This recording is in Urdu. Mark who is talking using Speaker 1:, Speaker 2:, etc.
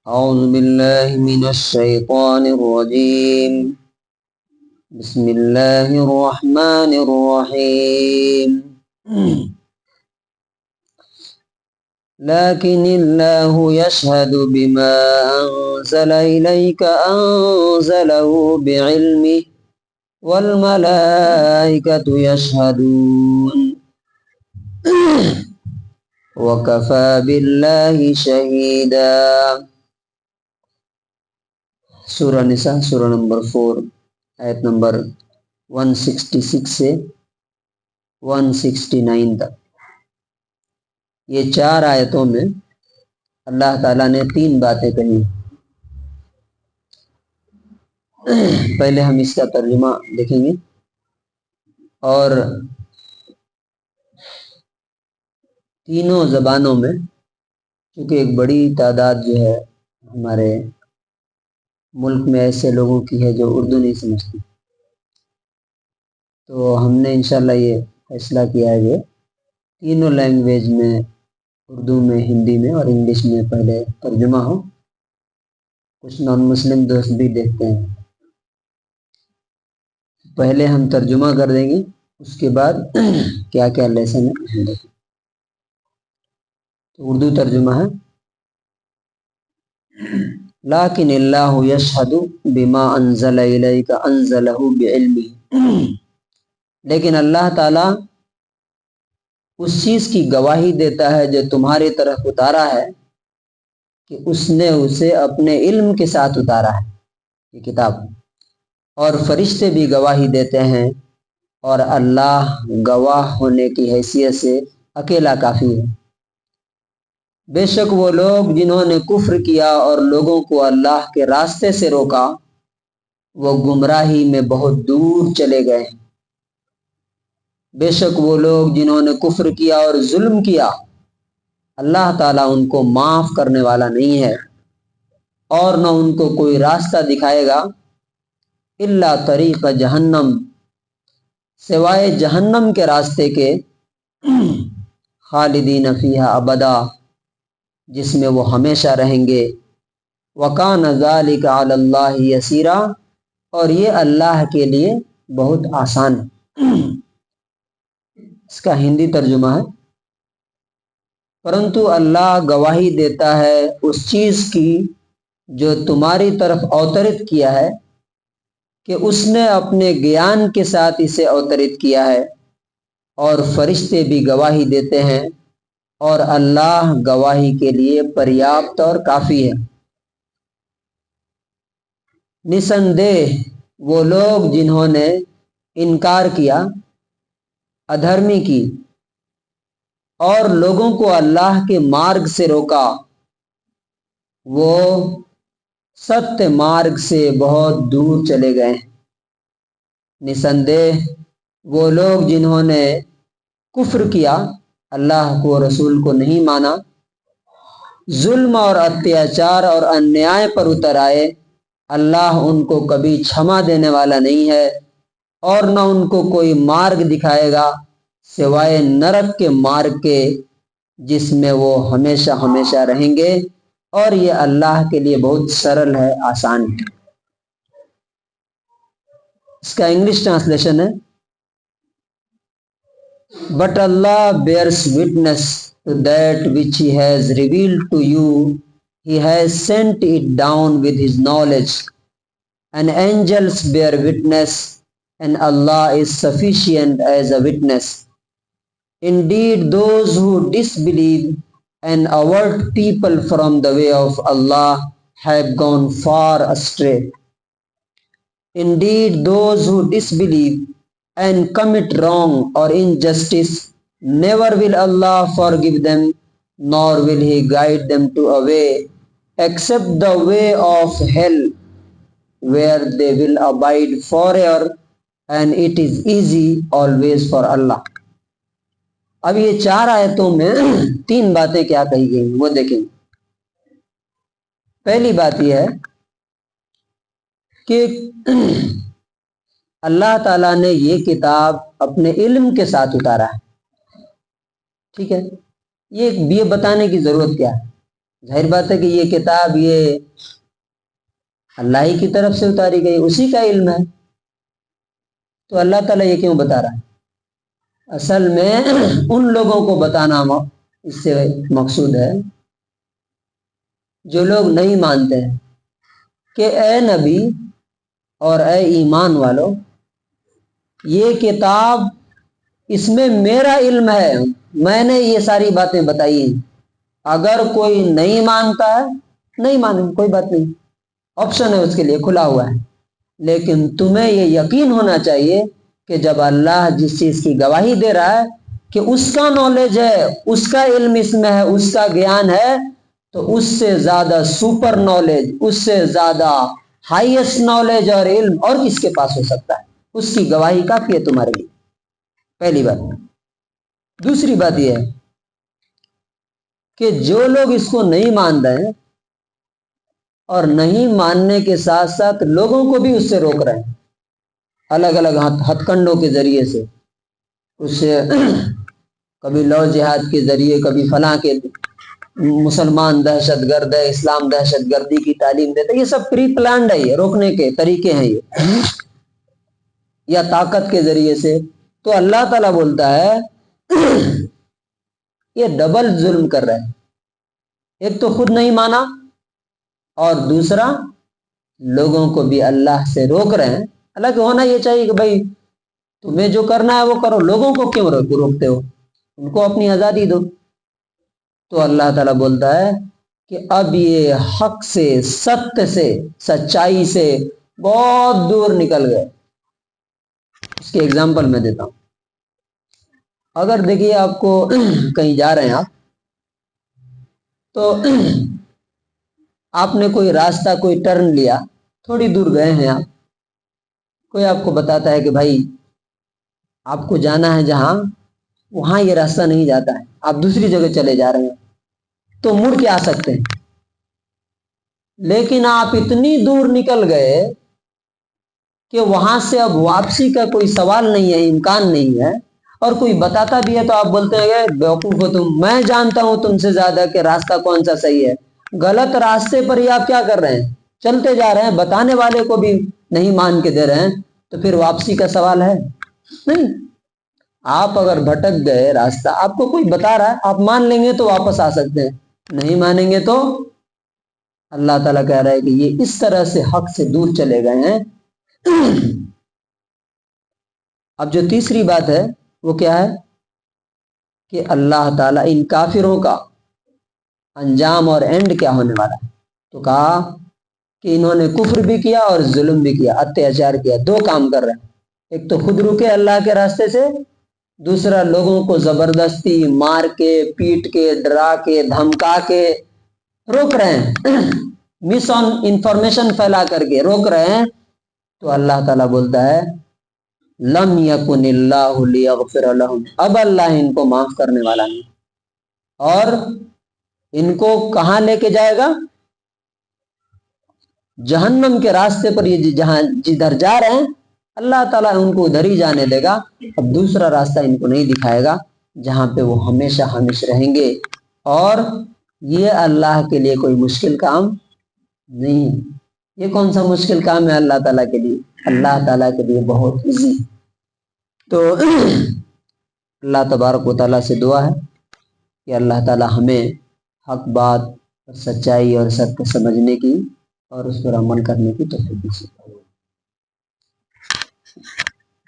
Speaker 1: أعوذ بالله من الشيطان الرجيم. بسم الله الرحمن الرحيم. لكن الله يشهد بما أنزل إليك أنزله بعلمه والملائكة يشهدون وكفى بالله شهيدا. سورہ نساء سورہ نمبر 4 آیت نمبر 166 سے 169 تک. یہ 4 آیتوں میں اللہ تعالیٰ نے 3 باتیں کہی. پہلے ہم اس کا ترجمہ دیکھیں گے اور تینوں زبانوں میں، چونکہ ایک بڑی تعداد جو ہے ہمارے ملک میں ایسے لوگوں کی ہے جو اردو نہیں سمجھتی، تو ہم نے انشاءاللہ یہ فیصلہ کیا ہے کہ تینوں لینگویج میں، اردو میں، ہندی میں اور انگلش میں پہلے ترجمہ ہو. کچھ نان مسلم دوست بھی دیکھتے ہیں. پہلے ہم ترجمہ کر دیں گے، اس کے بعد کیا کیا لیسن ہے ہم دیکھیں. تو اردو ترجمہ ہے: لیکن اللہ یشہد بما انزل الیک انزلہ بعلمہ. لیکن اللہ تعالیٰ اس چیز کی گواہی دیتا ہے جو تمہاری طرف اتارا ہے کہ اس نے اسے اپنے علم کے ساتھ اتارا ہے، یہ کتاب. اور فرشتے بھی گواہی دیتے ہیں، اور اللہ گواہ ہونے کی حیثیت سے اکیلا کافی ہے. بے شک وہ لوگ جنہوں نے کفر کیا اور لوگوں کو اللہ کے راستے سے روکا، وہ گمراہی میں بہت دور چلے گئے ہیں. بے شک وہ لوگ جنہوں نے کفر کیا اور ظلم کیا، اللہ تعالیٰ ان کو معاف کرنے والا نہیں ہے اور نہ ان کو کوئی راستہ دکھائے گا الا طریق جہنم، سوائے جہنم کے راستے کے، خالدین فیہا ابدا، جس میں وہ ہمیشہ رہیں گے. وکان ذلک علی اللہ یسیرا، اور یہ اللہ کے لیے بہت آسان ہے. اس کا ہندی ترجمہ ہے: پرنتو اللہ گواہی دیتا ہے اس چیز کی جو تمہاری طرف اوترت کیا ہے کہ اس نے اپنے گیان کے ساتھ اسے اوترت کیا ہے، اور فرشتے بھی گواہی دیتے ہیں، اور اللہ گواہی کے لیے پریاپت اور کافی ہے. نسندہ وہ لوگ جنہوں نے انکار کیا، ادھرمی کی اور لوگوں کو اللہ کے مارگ سے روکا، وہ ستیہ مارگ سے بہت دور چلے گئے ہیں. نسندہ وہ لوگ جنہوں نے کفر کیا، اللہ کو رسول کو نہیں مانا، ظلم اور اتیاچار اور انیائے پر اتر آئے، اللہ ان کو کبھی چھما دینے والا نہیں ہے اور نہ ان کو کوئی مارگ دکھائے گا سوائے نرک کے مارگ کے، جس میں وہ ہمیشہ ہمیشہ رہیں گے، اور یہ اللہ کے لیے بہت سرل ہے، آسان ہے. اس کا انگلش ٹرانسلیشن ہے: But Allah bears witness to that which He has revealed to you. He has sent it down with His knowledge, and angels bear witness, and Allah is sufficient as a witness. Indeed, those who disbelieve and avert people from the way of Allah have gone far astray. Indeed, those who disbelieve and commit wrong or injustice, never will Allah forgive them, nor will He guide them to a way except the way of hell, where they will abide forever, and it is easy always for Allah. اب یہ 4 آیتوں میں 3 باتیں کیا کہی گئی وہ دیکھیں. پہلی بات یہ ہے کہ اللہ تعالیٰ نے یہ کتاب اپنے علم کے ساتھ اتارا ہے. ٹھیک ہے، یہ بتانے کی ضرورت کیا ہے ظاہر بات ہے کہ یہ کتاب یہ اللہ ہی کی طرف سے اتاری گئی، اسی کا علم ہے، تو اللہ تعالیٰ یہ کیوں بتا رہا ہے؟ اصل میں ان لوگوں کو بتانا اس سے مقصود ہے جو لوگ نہیں مانتے ہیں کہ اے نبی اور اے ایمان والو، یہ کتاب اس میں میرا علم ہے، میں نے یہ ساری باتیں بتائی ہیں، اگر کوئی نہیں مانتا ہے نہیں مانے، کوئی بات نہیں، آپشن ہے اس کے لیے، کھلا ہوا ہے، لیکن تمہیں یہ یقین ہونا چاہیے کہ جب اللہ جس چیز کی گواہی دے رہا ہے کہ اس کا نالج ہے، اس کا علم اس میں ہے، اس کا گیان ہے، تو اس سے زیادہ سپر نالج، اس سے زیادہ ہائیسٹ نالج اور علم اور کس کے پاس ہو سکتا ہے؟ اس کی گواہی کافی ہے تمہارے لیے، پہلی بات۔ دوسری بات یہ ہے کہ جو لوگ اس کو نہیں مان رہے ہیں اور نہیں ماننے کے ساتھ ساتھ لوگوں کو بھی اس سے روک رہے ہیں الگ الگ ہتھ کنڈوں کے ذریعے سے، اس سے کبھی لو جہاد کے ذریعے، کبھی فلاں کے مسلمان دہشت گرد ہے، اسلام دہشت گردی کی تعلیم دیتے، یہ سب پری پلانڈ ہے، یہ روکنے کے طریقے ہیں یہ، یا طاقت کے ذریعے سے۔ تو اللہ تعالیٰ بولتا ہے یہ ڈبل ظلم کر رہے ہیں، ایک تو خود نہیں مانا اور دوسرا لوگوں کو بھی اللہ سے روک رہے ہیں۔ حالانکہ ہونا یہ چاہیے کہ بھائی تمہیں جو کرنا ہے وہ کرو، لوگوں کو کیوں روکتے ہو؟ ان کو اپنی آزادی دو۔ تو اللہ تعالیٰ بولتا ہے کہ اب یہ حق سے، ستیہ سے، سچائی سے بہت دور نکل گئے۔ اس کی ایگزامپل میں دیتا ہوں۔ اگر دیکھیے آپ کو کہیں جا رہے ہیں آپ، تو آپ نے کوئی راستہ، کوئی ٹرن لیا، تھوڑی دور گئے ہیں آپ، کوئی آپ کو بتاتا ہے کہ بھائی آپ کو جانا ہے جہاں، وہاں یہ راستہ نہیں جاتا ہے، آپ دوسری جگہ چلے جا رہے ہیں، تو مڑ کے آ سکتے ہیں، لیکن آپ اتنی دور نکل گئے کہ وہاں سے اب واپسی کا کوئی سوال نہیں ہے، امکان نہیں ہے، اور کوئی بتاتا بھی ہے تو آپ بولتے ہیں بیوقوف ہو تم، میں جانتا ہوں تم سے زیادہ کہ راستہ کون سا صحیح ہے۔ غلط راستے پر ہی آپ کیا کر رہے ہیں؟ چلتے جا رہے ہیں، بتانے والے کو بھی نہیں مان کے دے رہے ہیں، تو پھر واپسی کا سوال ہے نہیں۔ آپ اگر بھٹک گئے راستہ، آپ کو کوئی بتا رہا ہے، آپ مان لیں گے تو واپس آ سکتے ہیں، نہیں مانیں گے تو اللہ تعالیٰ کہہ رہا ہے کہ یہ اس طرح سے حق سے دور چلے گئے ہیں۔ اب جو تیسری بات ہے وہ کیا ہے کہ اللہ تعالیٰ ان کافروں کا انجام اور اینڈ کیا ہونے والا ہے؟ تو کہا کہ انہوں نے کفر بھی کیا اور ظلم بھی کیا، اتیاچار کیا، دو کام کر رہے ہیں، ایک تو خود رکے اللہ کے راستے سے، دوسرا لوگوں کو زبردستی مار کے، پیٹ کے، ڈرا کے، دھمکا کے روک رہے ہیں، مس آن انفارمیشن پھیلا کر کے روک رہے ہیں۔ تو اللہ تعالیٰ بولتا ہے لم یکن اللہ لیغفر لہم، اب اللہ ان کو معاف کرنے والا نہیں، اور ان کو کہاں لے کے جائے گا؟ جہنم کے راستے پر، یہ جہاں جدھر جا رہے ہیں اللہ تعالیٰ ان کو ادھر ہی جانے دے گا، اب دوسرا راستہ ان کو نہیں دکھائے گا جہاں پہ وہ ہمیشہ ہمیشہ رہیں گے۔ اور یہ اللہ کے لیے کوئی مشکل کام نہیں، یہ کون سا مشکل کام ہے اللہ تعالیٰ کے لیے؟ اللہ تعالیٰ کے لیے بہت ایزی۔ تو اللہ تبارک و تعالیٰ سے دعا ہے کہ اللہ تعالیٰ ہمیں حق بات اور سچائی اور سچ سمجھنے کی اور اس پر عمل کرنے کی توفیق دے۔